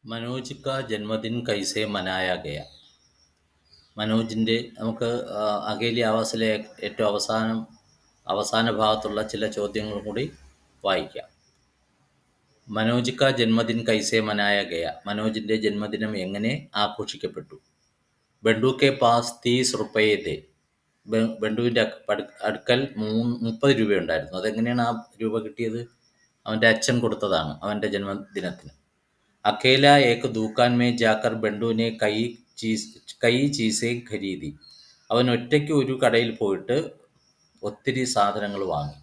മനോജ് കാ ജന്മദിൻ കൈസേ മനായ ഗയ. മനോജിൻ്റെ നമുക്ക് അകേലി ആവാസിലെ ഏറ്റവും അവസാന ഭാഗത്തുള്ള ചില ചോദ്യങ്ങൾ കൂടി വായിക്കാം. മനോജ് കാ ജന്മദിൻ കൈസേ മനായ ഗയ. മനോജിൻ്റെ ജന്മദിനം എങ്ങനെ ആഘോഷിക്കപ്പെട്ടു? ബണ്ടു കെ പാസ് 30 റുപ്പയെ ദേ. ബണ്ടുവിൻ്റെ അടുക്കൽ 30 രൂപയുണ്ടായിരുന്നു. അതെങ്ങനെയാണ് ആ രൂപ കിട്ടിയത്? അവൻ്റെ അച്ഛൻ കൊടുത്തതാണ് അവൻ്റെ ജന്മദിനത്തിന്. അക്കേല ഏക്ക് ദുക്കാൻ മേ ജാക്കർ ബണ്ടുവിനെ കൈ ചീസേ ഖരീദി. അവൻ ഒറ്റയ്ക്ക് ഒരു കടയിൽ പോയിട്ട് ഒത്തിരി സാധനങ്ങൾ വാങ്ങി.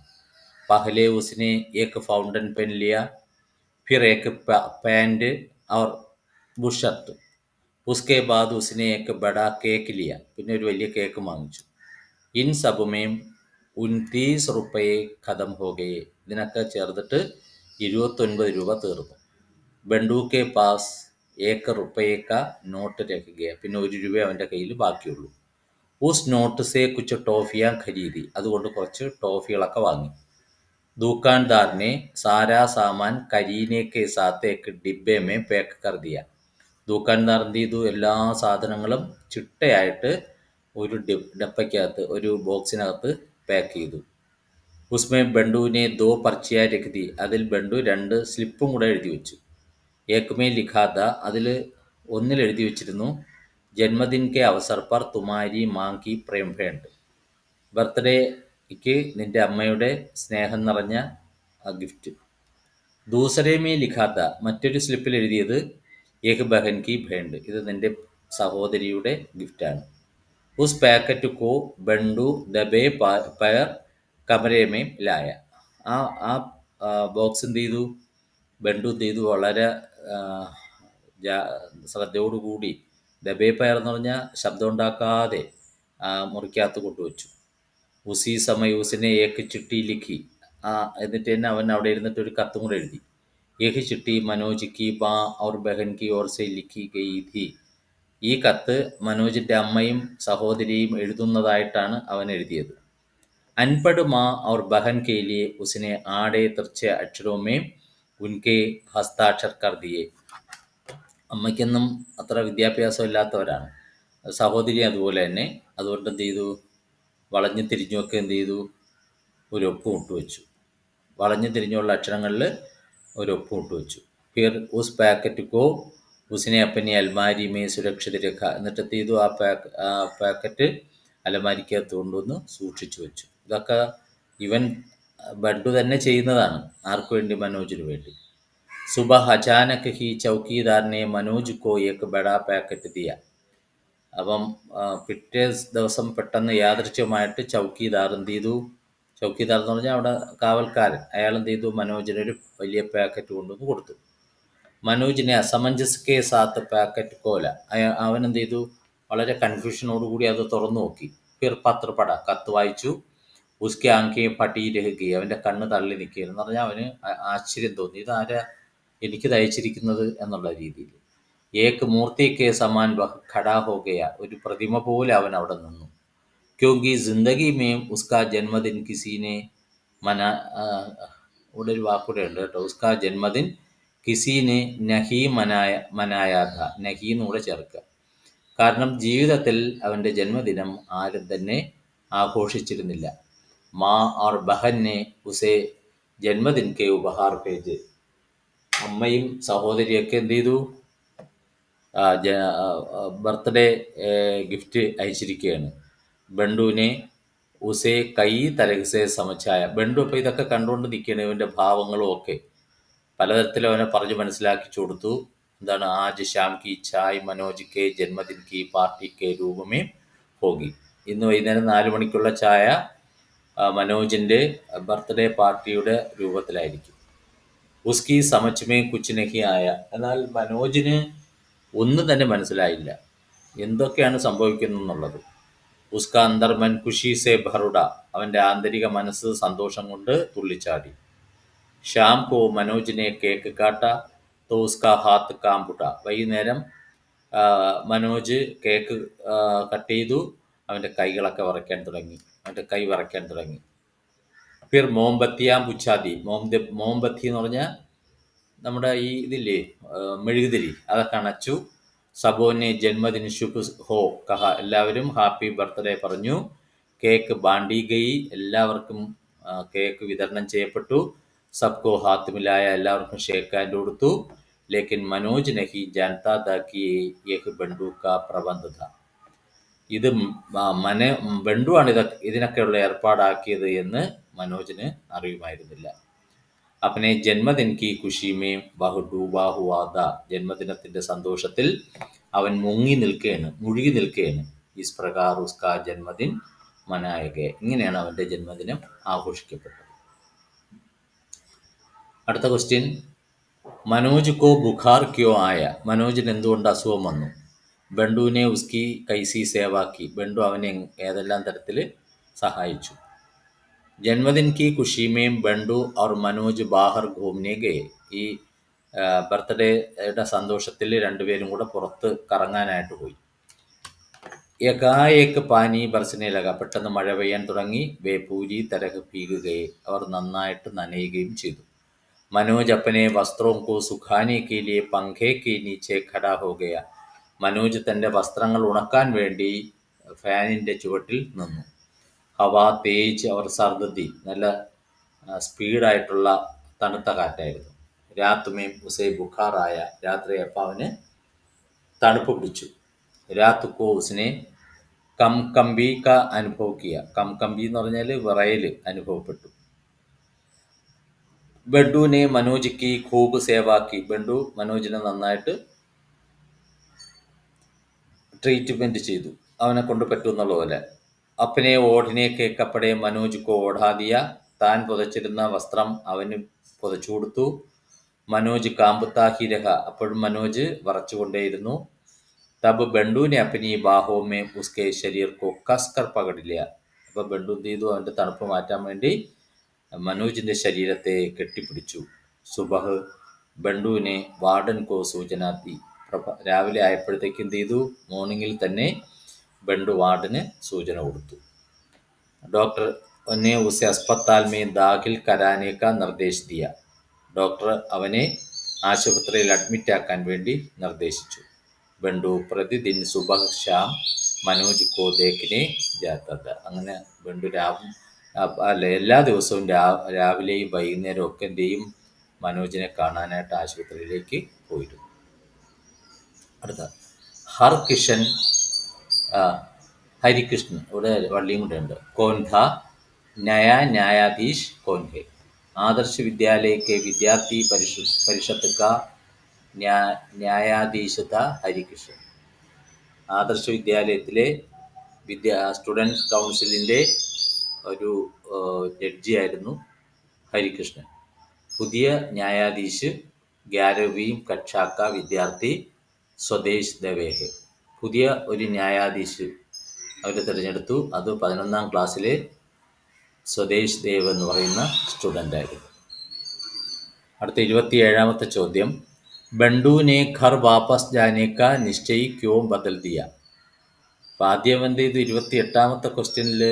പഹലെ ഉസ്നെ ഏക്ക് ഫൗണ്ടൻ പെൻ ലിയ, ഫിർ ഏക്ക് പാൻറ് और ബുഷർട്ട്. ഉസ്കെ ബാദ് ഉസ്നെ ഏക്ക് ബഡാ കേക്ക് ലിയ. പിന്നെ ഒരു വലിയ കേക്ക് വാങ്ങിച്ചു. ഇൻ സബുമേം 29 റുപ്പയെ ഖതം ഹോ ഗയെ. ഇതിനൊക്കെ ചേർത്തിട്ട് 29 രൂപ തീർന്നു. ബണ്ടു കെ പാസ് 1 റുപ്പയെ കാ നോട്ട് രഖ് ഗയ. പിന്നെ 1 രൂപ അവൻ്റെ കയ്യിൽ ബാക്കിയുള്ളൂ. ഉസ് നോട്ട് സേ കുച്ച് ടോഫിയാ ഖരീദി. അതുകൊണ്ട് കുറച്ച് ടോഫികളൊക്കെ വാങ്ങി. ദുക്കാൻദാറിനെ സാരാ സാമാൻ കരീനെ കെ സാത്ത് ഏക്ക് ഡിബ്ബെ മേ പാക്ക് കർ ദിയ. ദുക്കാൻദാർ എന്ത് ചെയ്തു? എല്ലാ സാധനങ്ങളും ചിട്ടയായിട്ട് ഒരു ഡപ്പയ്ക്കകത്ത്, ഒരു ബോക്സിനകത്ത് പാക്ക് ചെയ്തു. ഉസ്മേ ബണ്ടുവിനെ 2 പർച്ചിയാ രഖ് ദി. അതിൽ ബണ്ടു 2 സ്ലിപ്പും കൂടെ എഴുതി വെച്ചു. ഏക്മേ ലിഖാത. അതിൽ ഒന്നിൽ എഴുതി വെച്ചിരുന്നു, ജന്മദിൻ കെ അവസർ പർ തുമാരി മാങ് കി പ്രേം ഭേണ്ട്. ബർത്ത്ഡേക്ക് നിൻ്റെ അമ്മയുടെ സ്നേഹം നിറഞ്ഞ ഗിഫ്റ്റ്. ദൂസരേ മേ ലിഖാത്ത. മറ്റൊരു സ്ലിപ്പിൽ എഴുതിയത്, ഏക് ബഹൻ കി ഭേണ്ട്. ഇത് നിൻ്റെ സഹോദരിയുടെ ഗിഫ്റ്റാണ്. ഉസ് പാക്കറ്റ് കോ ബണ്ടു ദബേ പയർ കമരേ മേ ലായ. ആ ബോക്സ് എന്ത് ചെയ്തു? ബണ്ടു എന്ത് ചെയ്തു? വളരെ ശ്രദ്ധയോടുകൂടി, ദബേ പയർ എന്ന് പറഞ്ഞാൽ ശബ്ദം ഉണ്ടാക്കാതെ മുറിക്കകത്ത് കൊണ്ടുവച്ചു. ഉസി സമയ ഉസിനെ ഏക്ക് ചിട്ടി ലിഖി. എന്നിട്ട് തന്നെ അവൻ അവിടെ ഇരുന്നിട്ട് ഒരു കത്തും കൂടെ എഴുതി. ഏക് ചിട്ടി മനോജ് കി മാ ഔർ ബഹൻ കി ഓർ സെ ലിഖി ഗയി ഥി. ഈ കത്ത് മനോജിൻ്റെ അമ്മയും സഹോദരിയും എഴുതുന്നതായിട്ടാണ് അവൻ എഴുതിയത്. അൻപഡ് മാ ഔർ ബഹൻ കെ ലിയെ ഉസിനെ ആടെ തിർച്ചെ അക്ഷരോ മേ ഉൻകെ ഹസ്താക്ഷർ കർ ദിയെ. അമ്മയ്ക്കൊന്നും അത്ര വിദ്യാഭ്യാസം ഇല്ലാത്തവരാണ്, സഹോദരി അതുപോലെ തന്നെ. അതുകൊണ്ട് എന്ത് ചെയ്തു? വളഞ്ഞു തിരിഞ്ഞുമൊക്കെ എന്ത് ചെയ്തു? ഒരു ഒപ്പ് ഇട്ടുവെച്ചു. വളഞ്ഞു തിരിഞ്ഞുള്ള അക്ഷരങ്ങളിൽ ഒരു ഒപ്പ് ഇട്ടുവെച്ചു. ഫിർ ഉസ് പാക്കറ്റ് കോ ഉസിനെ അപ്പനി അൽമാരി മേ സുരക്ഷിത രഖ. എന്നിട്ട് എന്ത് ചെയ്തു? ആ പാക്കറ്റ് അലമാരിക്കകത്ത് കൊണ്ടുവന്ന് സൂക്ഷിച്ചു വെച്ചു. ഇതൊക്കെ ഇവൻ ബണ്ടു തന്നെ ചെയ്യുന്നതാണ്. ആർക്കു വേണ്ടി? മനോജിന് വേണ്ടി. സുബഹ് അചാനക് ഹി ചൗക്കീദാറിനെ മനോജ് കോ ഏക്ക് ബഡാ പാക്കറ്റ് ദിയ. അപ്പം പിറ്റേ ദിവസം പെട്ടെന്ന് യാദൃച്ഛ്യമായിട്ട് ചൗക്കീദാർ എന്ത് ചെയ്തു? ചൗക്കീദാർ എന്ന് പറഞ്ഞാൽ അവിടെ കാവൽക്കാരൻ. അയാൾ എന്ത് ചെയ്തു? മനോജിനൊരു വലിയ പാക്കറ്റ് കൊണ്ടുവന്ന് കൊടുത്തു. മനോജിനെ അസമഞ്ജസ് കെ സാത്ത് പാക്കറ്റ് കോല. അവൻ എന്ത് ചെയ്തു? വളരെ കൺഫ്യൂഷനോടുകൂടി അത് തുറന്നു നോക്കി. ഫിർ പത്രപട. കത്ത് വായിച്ചു. ഉസ്കെ ആങ്കെ പട്ടി രഹുകി. അവൻ്റെ കണ്ണ് തള്ളി നിൽക്കുകയെന്ന് പറഞ്ഞാൽ അവന് ആശ്ചര്യം തോന്നി. ഇതാരാ എനിക്ക് തയ്ച്ചിരിക്കുന്നത് എന്നുള്ള രീതിയിൽ. ഏക്ക് മൂർത്തി കെ സമാൻ ഖടാ ഹോ ഗയ. ഒരു പ്രതിമ പോലെ അവൻ അവിടെ നിന്നു. ക്യോങ്കി ജിന്ദഗി മേം ഉസ്കാ ജന്മദിൻ കിസീനെ ഇവിടെ ഒരു വാക്കൂടെ ഉണ്ട് കേട്ടോ. ഉസ്കാ ജന്മദിൻ കിസീനെ നഹി മനായാ ഥ. നഹി എന്നുകൂടെ ചേർക്കുക. കാരണം ജീവിതത്തിൽ അവൻ്റെ ജന്മദിനം ആരും തന്നെ ആഘോഷിച്ചിരുന്നില്ല. മാ और बहन ने उसे ജന്മദിൻ കെ ഉപഹാർ ഭേജ്. അമ്മയും സഹോദരിയൊക്കെ എന്ത് ചെയ്തു? Birthday gift അയച്ചിരിക്കുകയാണ്. ബണ്ടുവിനെ ഉസേ കൈ തരകസെ സമച്ചായ. ബണ്ടു അപ്പോൾ ഇതൊക്കെ കണ്ടുകൊണ്ട് നിൽക്കുകയാണ്, ഇവൻ്റെ ഭാവങ്ങളും ഒക്കെ. പലതരത്തിൽ അവനെ പറഞ്ഞ് മനസ്സിലാക്കിച്ചു കൊടുത്തു. എന്താണ്? ആജ് ഷാം കി ചായ് മനോജ് കെ ജന്മദിൻ കി പാർട്ടി കെ രൂപമേ ഹോഗി. ഇന്ന് വൈകുന്നേരം 4 മണിക്കുള്ള ചായ മനോജിൻ്റെ ബർത്ത്ഡേ പാർട്ടിയുടെ രൂപത്തിലായിരിക്കും. ഉസ്കി സമച്ച് മേ കുച്ച് നഹി ആയ. എന്നാൽ മനോജിന് ഒന്നും തന്നെ മനസ്സിലായില്ല എന്തൊക്കെയാണ് സംഭവിക്കുന്നതെന്നുള്ളത്. ഉസ്ക അന്തർ മൻ ഖുഷി സെ ഭറുട. അവൻ്റെ ആന്തരിക മനസ്സ് സന്തോഷം കൊണ്ട് തുള്ളിച്ചാടി. ഷാം കോ മനോജിനെ കേക്ക് കാട്ട തോ ഉസ്ക ഹാത്ത് കാമ്പുട. വൈകുന്നേരം മനോജ് കേക്ക് കട്ട് ചെയ്തു. അവൻ്റെ കൈകളൊക്കെ വിറയ്ക്കാൻ തുടങ്ങി. അവൻ്റെ കൈ വിറയ്ക്കാൻ തുടങ്ങി. ഫിർ മോംബത്തിയാം പുച്ചാതി. മോംബത്തി എന്ന് പറഞ്ഞാൽ നമ്മുടെ ഈ ഇതില്ലേ, മെഴുകുതിരി അതൊക്കെ അണച്ചു. സബോനെ ജന്മദിൻ ശുഭ് ഹോ കഹ, എല്ലാവരും ഹാപ്പി ബർത്ത്ഡേ പറഞ്ഞു. കേക്ക് ബാണ്ടി ഗയി, എല്ലാവർക്കും കേക്ക് വിതരണം ചെയ്യപ്പെട്ടു. സബ്കോ ഹാത്ത് മിലായ, എല്ലാവർക്കും ഷേക്ക് ഹാൻഡ് കൊടുത്തു. ലേക്കിൻ മനോജ് നഹി ജാൻതാ താ കി യേഹ് ബണ്ടു കാ പ്രബന്ധ ഥാ, ഇത് ബണ്ടുവാണ് ഇതിനൊക്കെയുള്ള ഏർപ്പാടാക്കിയത് എന്ന് മനോജിന് അറിയുമായിരുന്നില്ല. അപ്പനെ ജന്മദിൻ കി ഖുഷിമേ ബഹു ഡൂബാ ഹുവാ താ, ജന്മദിനത്തിന്റെ സന്തോഷത്തിൽ അവൻ മുഴുകി നിൽക്കുകയാണ്. ഇസ് പ്രകാർ ഉസ്കാ ജന്മദിൻ മനായകെ, ഇങ്ങനെയാണ് അവന്റെ ജന്മദിനം ആഘോഷിക്കപ്പെട്ടത്. അടുത്ത ക്വസ്റ്റ്യൻ, മനോജ് കോ ബുഖാർ ക്യോ ആയ, മനോജിന് എന്തുകൊണ്ട് അസുഖം വന്നു? ബണ്ടുവിനെ ഉസ്കി കൈസി സേവാക്കി, ബണ്ടു അവനെ ഏതെല്ലാം തരത്തിൽ സഹായിച്ചു? ജന്മദിൻ കി ഖുഷിമേം ബണ്ടു और മനോജ് ബാഹർ ഘൂമനെ ഗയെ, ഈ ബർത്ത്ഡേയുടെ സന്തോഷത്തിൽ രണ്ടുപേരും കൂടെ പുറത്ത് കറങ്ങാനായിട്ട് പോയി. ഏകായേക്ക് പാനി ബർസനെ ലഗ, പെട്ടെന്ന് മഴ പെയ്യാൻ തുടങ്ങി. വേ പൂരി തരഹ് ഭീഗ് ഗയെ, അവർ നന്നായിട്ട് നനയുകയും ചെയ്തു. മനോജ് അപ്പനെ വസ്ത്രോം കോ സുഖാനെ കെ ലിയെ പംഖേ കെ നീച്ചെ ഖടാ ഹോ ഗയ, മനോജ് തൻ്റെ വസ്ത്രങ്ങൾ ഉണക്കാൻ വേണ്ടി ഫാനിൻ്റെ ചുവട്ടിൽ നിന്നു. ഹവാ തേജ് അവർ സർദി, നല്ല സ്പീഡായിട്ടുള്ള തണുത്ത കാറ്റായിരുന്നു. രാത്മേം ഉസേ ബുഖാറായ, രാത്രിയപ്പോൾ അവന് തണുപ്പ് പിടിച്ചു. രാത് കോ ഉസ്നെ കംകമ്പി ക അനുഭവ കിയ, കംകമ്പി എന്ന് പറഞ്ഞാൽ വിറയൽ അനുഭവപ്പെട്ടു. ബണ്ടുവിനെ മനോജ് കി ഖൂബ് സേവാക്കി, ബണ്ടു മനോജിനെ നന്നായിട്ട് ട്രീറ്റ്മെൻറ്റ് ചെയ്തു, അവനെ കൊണ്ട് പറ്റുമെന്നുള്ള പോലെ. അപ്പനെ ഓടിനെ കെ കപ്പടെ മനോജ് കോ ഓടാദിയ, താൻ പുതച്ചിരുന്ന വസ്ത്രം അവന് പുതച്ചു കൊടുത്തു. മനോജ് കാമ്പത്താഹി രഹ, അപ്പോഴും മനോജ് വറച്ചുകൊണ്ടേയിരുന്നു. തബ് ബണ്ടുവിനെ അപ്പനി ബാഹോമേ ഉസ്കെ ശരീർ കോ കസ്കർ പകടില്ല, അപ്പോൾ ബണ്ടു എന്ത് ചെയ്തു, അവൻ്റെ തണുപ്പ് മാറ്റാൻ വേണ്ടി മനോജിൻ്റെ ശരീരത്തെ കെട്ടിപ്പിടിച്ചു. സുബഹ് ബണ്ടുവിനെ വാർഡൻ കോ സൂചനാത്തി, രാവിലെ ആയപ്പോഴത്തേക്ക് എന്ത് ചെയ്തു, മോർണിംഗിൽ തന്നെ ബണ്ടു വാർഡന് സൂചന കൊടുത്തു. ഡോക്ടർ ने उसे अस्पताल में दाखिल कराने का निर्देश दिया, ഡോക്ടർ അവനെ ആശുപത്രിയിൽ അഡ്മിറ്റാക്കാൻ വേണ്ടി നിർദ്ദേശിച്ചു. ബണ്ടു പ്രതിദിൻ സുബഹ് ഷാം മനോജ് കോ ദേഖ്നെ ജാതാ താ, അങ്ങനെ ബണ്ടു എല്ലാ ദിവസവും രാവിലെയും വൈകുന്നേരവും ഒക്കെ എന്ത് ചെയ്യും, മനോജിനെ കാണാനായിട്ട് ആശുപത്രിയിലേക്ക് പോയിരുന്നു. അടുത്ത ഹർകിഷൻ ഹരികൃഷ്ണൻ, ഇവിടെ വള്ളിയും കൂടെ ഉണ്ട്. കോൻ ഥാ നയാ ന്യായാധീശ് കോൻ ഹെ, ആദർശ് വിദ്യാലയ കെ വിദ്യാർത്ഥി പരിഷത്ത് കാ ന്യായാധീശ് ഥാ ഹരികൃഷ്ണൻ, ആദർശ വിദ്യാലയത്തിലെ സ്റ്റുഡൻസ് കൗൺസിലിൻ്റെ ഒരു ജഡ്ജിയായിരുന്നു ഹരികൃഷ്ണൻ. പുതിയ ന്യായാധീശ് 11വീം കക്ഷാക്ക വിദ്യാർത്ഥി സ്വദേശ് ദവേഹെ, പുതിയ ഒരു ന്യായാധീശ് അവർ തിരഞ്ഞെടുത്തു, അത് 11ാം ക്ലാസ്സിലെ സ്വദേശ് ദേവ് എന്ന് പറയുന്ന സ്റ്റുഡൻ്റായിരുന്നു. അടുത്ത 27ാമത്തെ ചോദ്യം, ബണ്ടുവിനെ ഘർ വാപ്പസ് ജാനെ കാ നിശ്ചയി ക്യോ ബദൽ ദിയ, അപ്പോൾ ആദ്യം എന്ത് ചെയ്തു, 28ാമത്തെ ക്വസ്റ്റ്യനിൽ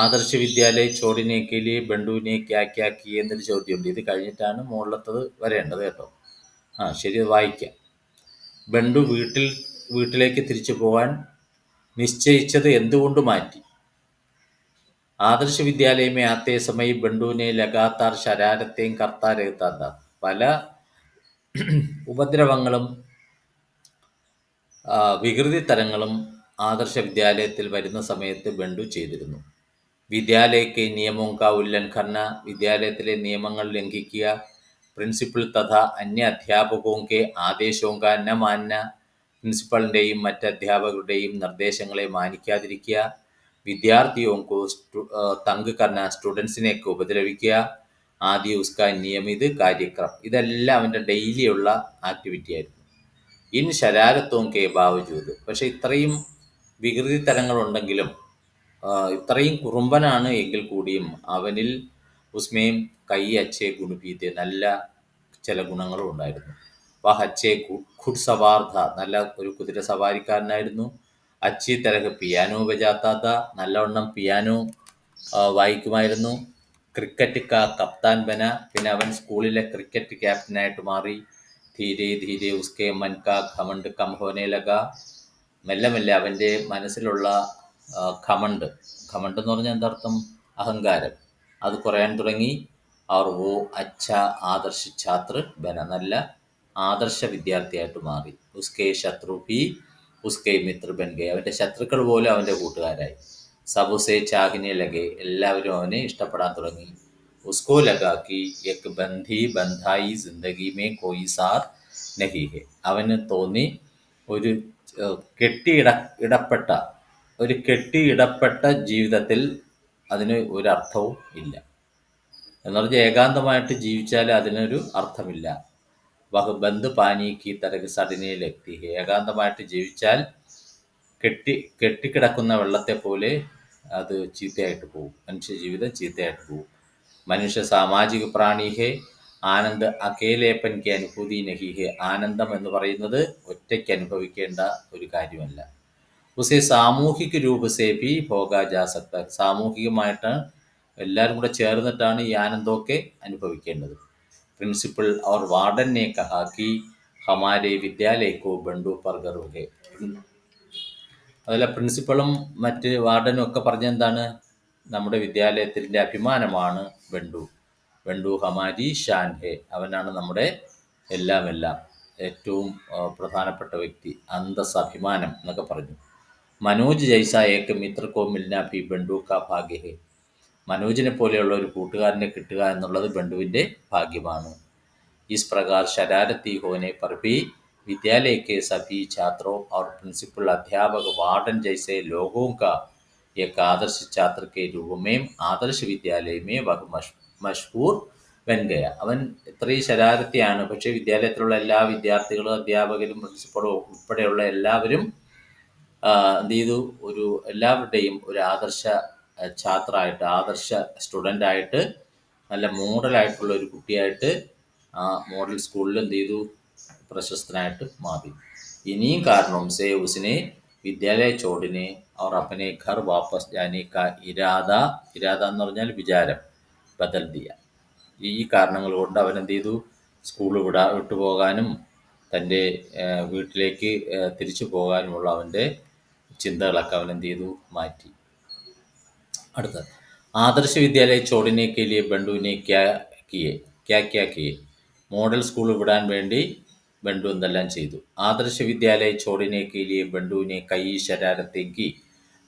ആദർശ വിദ്യാലയ ചോടിനെ കെ ലിയെ ബണ്ടുവിനെ ക്യാ ക്യാ കി എന്നൊരു ചോദ്യമുണ്ട്. ഇത് കഴിഞ്ഞിട്ടാണ് മുകളിലത്തത് വരേണ്ടത് കേട്ടോ. ശരി, അത് വായിക്കാം. ബണ്ടു വീട്ടിലേക്ക് തിരിച്ചു പോകാൻ നിശ്ചയിച്ചത് എന്തുകൊണ്ട് മാറ്റി? ആദർശ വിദ്യാലയമേ ആത്തേ സമയ ബണ്ടുവിനെ ലഗാത്താർ ശരാരത്തെയും കർത്താരത്താത്ത, പല ഉപദ്രവങ്ങളും വികൃതി തരങ്ങളും ആദർശ വിദ്യാലയത്തിൽ വരുന്ന സമയത്ത് ബണ്ടു ചെയ്തിരുന്നു. വിദ്യാലയക്ക് നിയമവും കാ ഉല്ലംഘന, വിദ്യാലയത്തിലെ നിയമങ്ങൾ ലംഘിക്കുക. പ്രിൻസിപ്പൽ തഥാ അന്യ അധ്യാപകവും കെ ആദേശവും കാ ന മാന, പ്രിൻസിപ്പളിൻ്റെയും മറ്റ് അധ്യാപകരുടെയും നിർദ്ദേശങ്ങളെ മാനിക്കാതിരിക്കുക. വിദ്യാർത്ഥിയോം കോ തങ്ക് കർണ, സ്റ്റുഡൻസിനെയൊക്കെ ഉപദ്രവിക്കുക. ആദ്യ ഉസ്കാ നിയമിത് കാര്യക്രം, ഇതെല്ലാം അവൻ്റെ ഡെയിലിയുള്ള ആക്ടിവിറ്റി ആയിരുന്നു. ഇൻ ശരാരത്വം കെ ബാവജൂദ്, പക്ഷെ ഇത്രയും വികൃതി തരങ്ങളുണ്ടെങ്കിലും, ഇത്രയും കുറുമ്പനാണ് എങ്കിൽ കൂടിയും അവനിൽ ഉസ്മേം കൈ അച്ചേ ഗുണഭീതെ, നല്ല ചില ഗുണങ്ങളും ഉണ്ടായിരുന്നു. വഹ് അച്ചേ ഖുഡ് സവാർധ, നല്ല ഒരു കുതിര സവാരിക്കാരനായിരുന്നു. അച്ചി തരഹ് പിയാനോ ബജാത്താത്ത, നല്ലവണ്ണം പിയാനോ വായിക്കുമായിരുന്നു. ക്രിക്കറ്റ് കാ കപ്താൻ ബന, പിന്നെ അവൻ സ്കൂളിലെ ക്രിക്കറ്റ് ക്യാപ്റ്റനായിട്ട് മാറി. ധീരെ ധീരെ ഉസ്കെ മൻ കാ ഘമണ്ട് കം ഹോനെ ലഗ. മെല്ലെ മെല്ലെ അവൻ്റെ മനസ്സിലുള്ള ഘമണ്ട്, ഘമണ്ട് എന്ന് പറഞ്ഞാൽ എന്താർത്ഥം? അഹങ്കാരം, അത് കുറയാൻ തുടങ്ങി. അവർ ഓ അച്ഛ ആദർശ ഛാത്ര ബന, നല്ല ആദർശ വിദ്യാർത്ഥിയായിട്ട് മാറി. ഉസ്കെ ശത്രു ഭി ഉസ്കെ മിത്ര ബൻ ഗയെ, അവൻ്റെ ശത്രുക്കൾ പോലും അവൻ്റെ കൂട്ടുകാരായി. സബുസെ ചാഹിനെ ലഗെ, എല്ലാവരും അവനെ ഇഷ്ടപ്പെടാൻ തുടങ്ങി. ഉസ്കോ ലഗാ കി എക് ബന്ധി ബന്ധായി ജിന്ദഗി മേ കോയി സാർ നഹി ഹെ, അവന് തോന്നി ഒരു ഇടപ്പെട്ട ഒരു കെട്ടിയിടപ്പെട്ട ജീവിതത്തിൽ അതിന് ഒരർത്ഥവും ഇല്ല. എന്ന് പറഞ്ഞാൽ ഏകാന്തമായിട്ട് ജീവിച്ചാൽ അതിനൊരു അർത്ഥമില്ല. വഹ് ബന്ദ് പാനി കി തരക് സടനെ ലഗ്തി ഹെ, ഏകാന്തമായിട്ട് ജീവിച്ചാൽ കെട്ടിക്കിടക്കുന്ന വെള്ളത്തെ പോലെ അത് ചീത്തയായിട്ട് പോകും, മനുഷ്യ ജീവിതം ചീത്തയായിട്ട് പോകും. മനുഷ്യ സാമാജിക പ്രാണി ഹെ, ആനന്ദ് അകേലേപ്പൻ കി അനുഭൂതി നഹി ഹെ, ആനന്ദം എന്ന് പറയുന്നത് ഒറ്റയ്ക്ക് അനുഭവിക്കേണ്ട ഒരു കാര്യമല്ല. ഉസേ സാമൂഹിക രൂപസേ ഭി ഭോഗാ ജാ സക്ത, സാമൂഹികമായിട്ട് എല്ലാവരും കൂടെ ചേർന്നിട്ടാണ് ഈ ആനന്ദമൊക്കെ അനുഭവിക്കേണ്ടത്. പ്രിൻസിപ്പൽ और वार्डन ने कहा कि हमारे विद्यालय को बंडू पर गर्व है. അതല്ല, പ്രിൻസിപ്പളും മറ്റ് വാർഡനും ഒക്കെ പറഞ്ഞെന്താണ്? നമ്മുടെ വിദ്യാലയത്തിൻ്റെ അഭിമാനമാണ് ബണ്ടു. ബണ്ടു ഹമാരി ഷാൻ ഹെ, അവനാണ് നമ്മുടെ എല്ലാം എല്ലാം, ഏറ്റവും പ്രധാനപ്പെട്ട വ്യക്തി, അന്തസ്, അഭിമാനം എന്നൊക്കെ പറഞ്ഞു. മനോജ് ജൈസ ഏക്ക് മിത്ര കോ മിൽന ഭി ബണ്ടു കാ ഭാഗ്യ ഹെ, മനോജിനെ പോലെയുള്ള ഒരു കൂട്ടുകാരനെ കിട്ടുക എന്നുള്ളത് ബണ്ടുവിൻ്റെ ഭാഗ്യമാണ്. इस प्रकार शरारती होने पर भी विद्यालय के सभी छात्रों और प्रिंसिपल, अध्यापक, वार्डन जैसे लोगों का एक आदर्श छात्र के रूप में आदर्श विद्यालय में वह मशहूर बन गया. അവൻ ഇത്രയും ശരാരത്തിയാണ്, പക്ഷേ വിദ്യാലയത്തിലുള്ള എല്ലാ വിദ്യാർത്ഥികളും അധ്യാപകരും പ്രിൻസിപ്പളും ഉൾപ്പെടെയുള്ള എല്ലാവരും എന്ത് ചെയ്തു? എല്ലാവരുടെയും ഒരു ആദർശ ഛാത്രമായിട്ട്, ആദർശ സ്റ്റുഡൻ്റായിട്ട്, നല്ല മോഡലായിട്ടുള്ള ഒരു കുട്ടിയായിട്ട് ആ മോഡൽ സ്കൂളിൽ എന്ത് ചെയ്തു? പ്രശസ്തനായിട്ട് മാറി. ഇനിയും കാരണം സേ ഉസിനെ വിദ്യാലയ ചോടിനെ അവർ അപ്പനെ ഘർ വാപ്പസ് ജാനെ കാ ഇരാദ എന്ന് പറഞ്ഞാൽ വിചാരം, ബദൽ ദിയ. ഈ കാരണങ്ങൾ കൊണ്ട് അവൻ എന്ത് ചെയ്തു? സ്കൂൾ വിട്ടുപോകാനും തൻ്റെ വീട്ടിലേക്ക് തിരിച്ചു പോകാനുമുള്ള അവൻ്റെ ചിന്തകളൊക്കെ അവൻ എന്ത് ചെയ്തു? മാറ്റി. അടുത്തത്, ആദർശ വിദ്യാലയ ചോടിനെ കെ ലിയെ ബണ്ടുവിനെ ക്യാ കിയെ, മോഡൽ സ്കൂൾ വിടാൻ വേണ്ടി ബണ്ടു എന്തെല്ലാം ചെയ്തു? ആദർശ വിദ്യാലയ ചോടിനെ കെ ലിയെ ബണ്ടുവിനെ കൈ ശരാരത്തേം കി,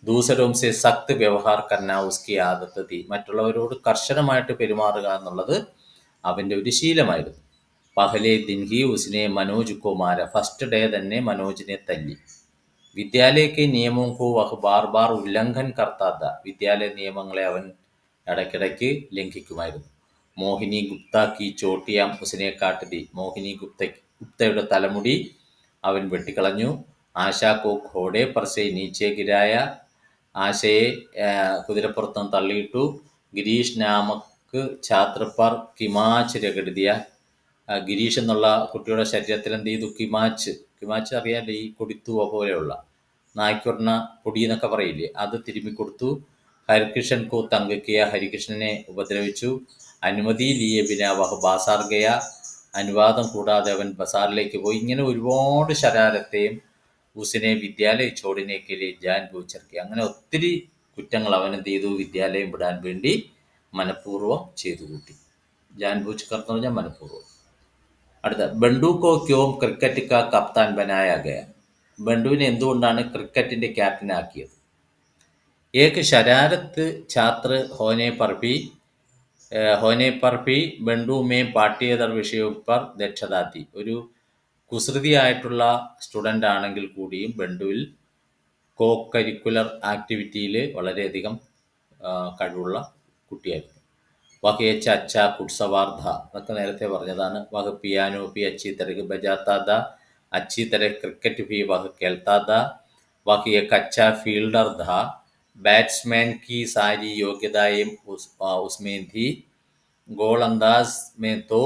ദൂസരോം സെ സഖ്ത് വ്യവഹാർ കർന ഉസ്കി ആദത്ത് തി, മറ്റുള്ളവരോട് കർശനമായിട്ട് പെരുമാറുക എന്നുള്ളത് അവൻ്റെ ഒരു ശീലമായിരുന്നു. പഹലെ ദിൻ ഹി ഉസ്നെ മനോജ് കോ മാര, ഫസ്റ്റ് ഡേ തന്നെ മനോജിനെ തല്ലി. വിദ്യാലയക്ക് നിയമവും കോ വഹ് ബാർ ബാർ ഉല്ലംഘൻ കർത്താത്ത, വിദ്യാലയ നിയമങ്ങളെ അവൻ ഇടയ്ക്കിടയ്ക്ക് ലംഘിക്കുമായിരുന്നു. മോഹിനി ഗുപ്ത കി ചോട്ടിയാം ഉസിനെ കാട്ടുതി, മോഹിനി ഗുപ്തയുടെ തലമുടി അവൻ വെട്ടിക്കളഞ്ഞു. ആശാ കോ ഘോടെ പർസെ നീച്ചെ ഗിരായ, ആശയെ കുതിരപ്പുറത്തും തള്ളിയിട്ടു. ഗിരീഷ് നാമക്ക് ഛാത്ര പർ കിമാച്ച് രഗഡിയ, ഗിരീഷ് എന്നുള്ള കുട്ടിയുടെ ശരീരത്തിൽ എന്ത് ചെയ്തു? കിമാച്ച് അറിയാതെ, ഈ കൊടിത്തുവ പോലെയുള്ള, നായ്ക്കുറഞ്ഞ പൊടി എന്നൊക്കെ പറയില്ലേ, അത് തിരുമ്മിക്കൊടുത്തു. ഹരികൃഷ്ണൻ കോ തങ്കക്കിയ, ഹരികൃഷ്ണനെ ഉപദ്രവിച്ചു. അനുമതി ലിയെ ബിന വഹ് ബാസാർ ഗയ, അനുവാദം കൂടാതെ അവൻ ബസാറിലേക്ക് പോയി. ഇങ്ങനെ ഒരുപാട് ശരാരത്തെയും ഉസിനെ വിദ്യാലയ ചോടിനേക്കിലെ ജാൻ ബൂച്ചർക്കി, അങ്ങനെ ഒത്തിരി കുറ്റങ്ങൾ അവൻ എന്ത് ചെയ്തു? വിദ്യാലയം വിടാൻ വേണ്ടി മനഃപൂർവ്വം ചെയ്തു കൂട്ടി. ജാൻ ബൂച്ചർ എന്ന് പറഞ്ഞാൽ മനഃപൂർവ്വം. അടുത്ത, ബണ്ടു കോ ക്യോം ക്രിക്കറ്റ് കാ കപ്താൻ ബനായ ഗയ, ബണ്ടുവിനെ എന്തുകൊണ്ടാണ് ക്രിക്കറ്റിൻ്റെ ക്യാപ്റ്റൻ ആക്കിയത്? ഏക് ശരാരത്ത് ഛാത്ര ഹോനെ पर भी ബണ്ടു മേ പാഠ്യേതർ വിഷയം പർ ദക്ഷതാത്തി, ഒരു കുസൃതിയായിട്ടുള്ള സ്റ്റുഡൻ്റ് ആണെങ്കിൽ കൂടിയും ബണ്ടുവിൽ കോ കരിക്കുലർ ആക്ടിവിറ്റിയിൽ വളരെയധികം കഴിവുള്ള കുട്ടിയായിരുന്നു. വഹ് ഏച്ച് അച്ഛ കുട്സവാർദ്ധ, അതൊക്കെ നേരത്തെ പറഞ്ഞതാണ്. വഹ് പിയാനോ ഭി അച്ചി തരഹ് ബജാത്താ, അച്ചി തരഹ് ക്രിക്കറ്റ് ഭി വഹ് കേൾത്താ. വഹ് ഏക് അച്ഛ ഫീൽഡർ ധാ, बैट्समैन की सारी योग्यताएं उसमें थी. गोलंदाज में तो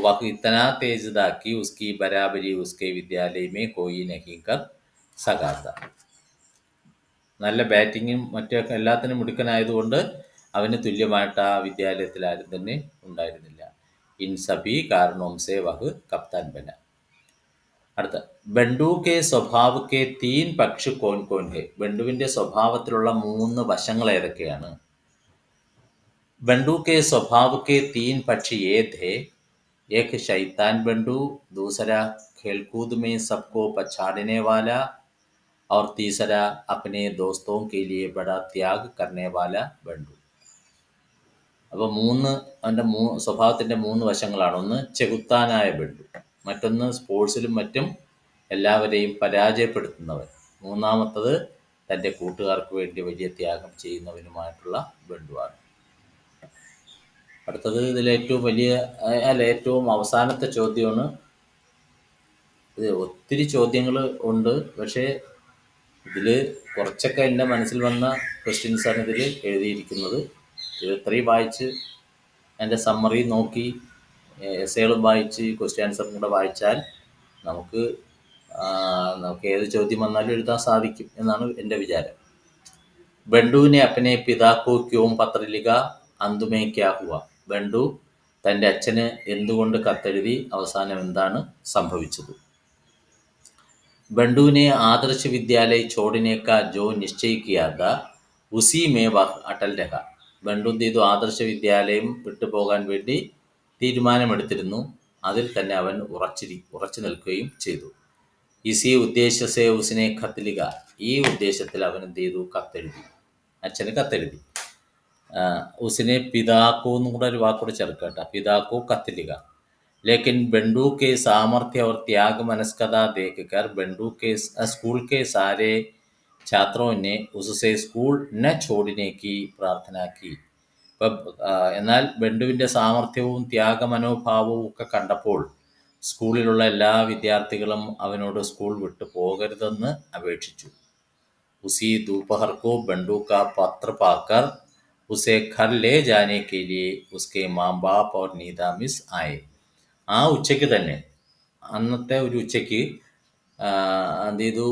वह इतना तेज था कि उसकी बराबरी उसके विद्यालय में कोई नहीं कर सका था. നല്ല ബാറ്റിങ്ങും മറ്റൊക്കെ എല്ലാത്തിനും മിടുക്കനായതുകൊണ്ട് അവന് തുല്യമായിട്ട് ആ വിദ്യാലയത്തിൽ ആരും തന്നെ ഉണ്ടായിരുന്നില്ല. इन सभी कारणों से वह कप्तान बना. അടുത്ത ബണ്ടു കെ സ്വഭാവ് കെ തീൻ പക്ഷ് കോൻ കോൻ ഹെ. ബണ്ടുവിന്റെ സ്വഭാവത്തിലുള്ള മൂന്ന് വശങ്ങൾ ഏതൊക്കെയാണ്? ബണ്ടു കെ സ്വഭാവ് കെ തീൻ പക്ഷ് യേ थे. एक शैतान बंडू, दूसरा खेलकूद में सबको पछाड़ने वाला और तीसरा अपने दोस्तों के लिए बड़ा त्याग करने वाला बंडू. അപ്പോൾ അവൻ്റെ സ്വഭാവത്തിൻ്റെ മൂന്ന് വശങ്ങളാണ്. ഒന്ന് ചെകുത്താനായ ബണ്ടു, മറ്റൊന്ന് സ്പോർട്സിലും മറ്റും എല്ലാവരെയും പരാജയപ്പെടുത്തുന്നവൻ, മൂന്നാമത്തത് തൻ്റെ കൂട്ടുകാർക്ക് വേണ്ടി വലിയ ത്യാഗം ചെയ്യുന്നവനുമായിട്ടുള്ള ബണ്ടുവാണ്. അടുത്തത് ഇതിലേറ്റവും ഏറ്റവും അവസാനത്തെ ചോദ്യമാണ്. ഇത് ഒത്തിരി ചോദ്യങ്ങൾ ഉണ്ട്, പക്ഷേ ഇതിൽ കുറച്ചൊക്കെ എൻ്റെ മനസ്സിൽ വന്ന ക്വസ്റ്റ്യൻസാണ് ഇതിൽ എഴുതിയിരിക്കുന്നത്. ഇത് ഇത്രയും വായിച്ച് എൻ്റെ സമ്മറി നോക്കി എസ്സേകളും വായിച്ച് ക്വസ്റ്റ്യൻ ആൻസറും കൂടെ വായിച്ചാൽ നമുക്ക് ഏത് ചോദ്യം വന്നാലും എഴുതാൻ സാധിക്കും എന്നാണ് എൻ്റെ വിചാരം. ബണ്ടുവിനെ അപ്പനെ പിതാക്കോ ക്യോം പത്ര ലിഖ അന്തുമേ ക്യാ ഹുവ. ബണ്ടു തൻ്റെ അച്ഛന് എന്തുകൊണ്ട് കത്തെഴുതി, അവസാനം എന്താണ് സംഭവിച്ചത്? ബണ്ടുവിനെ ആദർശ വിദ്യാലയ ചോടിനെ കാ ജോ നിശ്ചയ കിയാ താ ഉസി മേ വഹ് അടൽ രഹ. ബണ്ടു എന്ത് ചെയ്തു? ആദർശ വിദ്യാലയം വിട്ടുപോകാൻ വേണ്ടി തീരുമാനമെടുത്തിരുന്നു. അതിൽ തന്നെ അവൻ ഉറച്ചു നിൽക്കുകയും ചെയ്തു. ഇസി ഉദ്ദേശസേ ഉസിനെ ഖത്ത് ലിഖ. ഈ ഉദ്ദേശത്തിൽ അവൻ എന്ത് ചെയ്തു? കത്തെഴുതി, അച്ഛന് കത്തെഴുതി. ഉസിനെ പിതാക്കോ എന്നും കൂടെ ഒരു വാക്കൂടെ ചേർക്കുക കേട്ടോ, പിതാക്കോ കത്ത് ലിഖ. लेकिन बंडू के सामर्थ्य और त्याग मनस्कता देखकर बंडू के स्कूल के सारे छात्रों ने उससे स्कूൾ न छोड़ने की प्रार्थना की. ഇപ്പം എന്നാൽ ബണ്ടുവിൻ്റെ സാമർഥ്യവും ത്യാഗമനോഭാവവും ഒക്കെ കണ്ടപ്പോൾ സ്കൂളിലുള്ള എല്ലാ വിദ്യാർത്ഥികളും അവനോട് സ്കൂൾ വിട്ടു പോകരുതെന്ന് അപേക്ഷിച്ചു. ഉസി दोपहर को बंडू का पत्र पाकर उसे घर ले जाने के लिए उसके माँ बाप और नीता मिस आए. ആ ഉച്ചയ്ക്ക് തന്നെ, അന്നത്തെ ഒരു ഉച്ചയ്ക്ക് എന്ത് ചെയ്തു?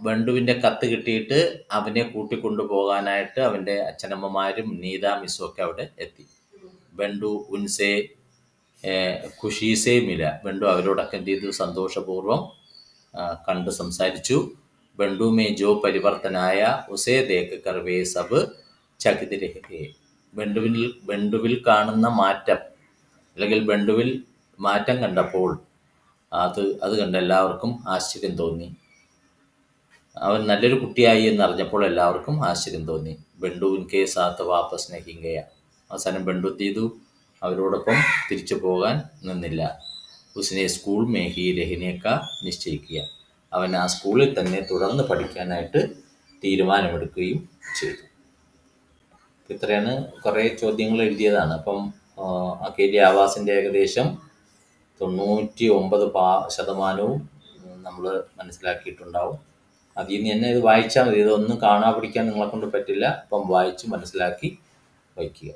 ബണ്ടുവിൻ്റെ കത്ത് കിട്ടിയിട്ട് അവനെ കൂട്ടിക്കൊണ്ടുപോകാനായിട്ട് അവൻ്റെ അച്ഛനമ്മമാരും നീത മിസ്സും ഒക്കെ അവിടെ എത്തി. ബണ്ടു ഉൻസെ ഖുഷീസെ മില. ബണ്ടു അവരോടൊക്കെ എന്ത് ചെയ്തു? സന്തോഷപൂർവ്വം കണ്ട് സംസാരിച്ചു. ബണ്ടു മേ ജോ പരിവർത്തനായ ഉസേ ദേഖ് കർ വേ സബ് ചകിത് രഹേ. ബണ്ടുവിൽ കാണുന്ന മാറ്റം, അല്ലെങ്കിൽ ബണ്ടുവിൽ മാറ്റം കണ്ടപ്പോൾ അത് കണ്ട് എല്ലാവർക്കും ആശ്ചര്യം തോന്നി. അവൻ നല്ലൊരു കുട്ടിയായി എന്നറിഞ്ഞപ്പോൾ എല്ലാവർക്കും ആശ്ചര്യം തോന്നി. ബണ്ടു ഉൻകെ സാത്ത് വാപ്പസ് നഹീ ഗയ. അവസാനം ബണ്ടു ചെയ്തു? അവരോടൊപ്പം തിരിച്ചു പോകാൻ നിന്നില്ല. ഉസിനെ സ്കൂൾ മേ ഹി രഹിനേക്ക നിശ്ചയിക്കുക. അവൻ ആ സ്കൂളിൽ തന്നെ തുടർന്ന് പഠിക്കാനായിട്ട് തീരുമാനമെടുക്കുകയും ചെയ്തു. ഇത്രയാണ് കുറേ ചോദ്യങ്ങൾ എഴുതിയതാണ്. അപ്പം അക്കേലി ആവാസിൻ്റെ ഏകദേശം 99% നമ്മൾ മനസ്സിലാക്കിയിട്ടുണ്ടാവും. അതിൽ നിന്ന് തന്നെ ഇത് വായിച്ചാൽ മതി. ഇതൊന്നും കാണാൻ പഠിക്കാൻ നിങ്ങളെ കൊണ്ട് പറ്റില്ല. അപ്പം വായിച്ച് മനസ്സിലാക്കി വയ്ക്കുക.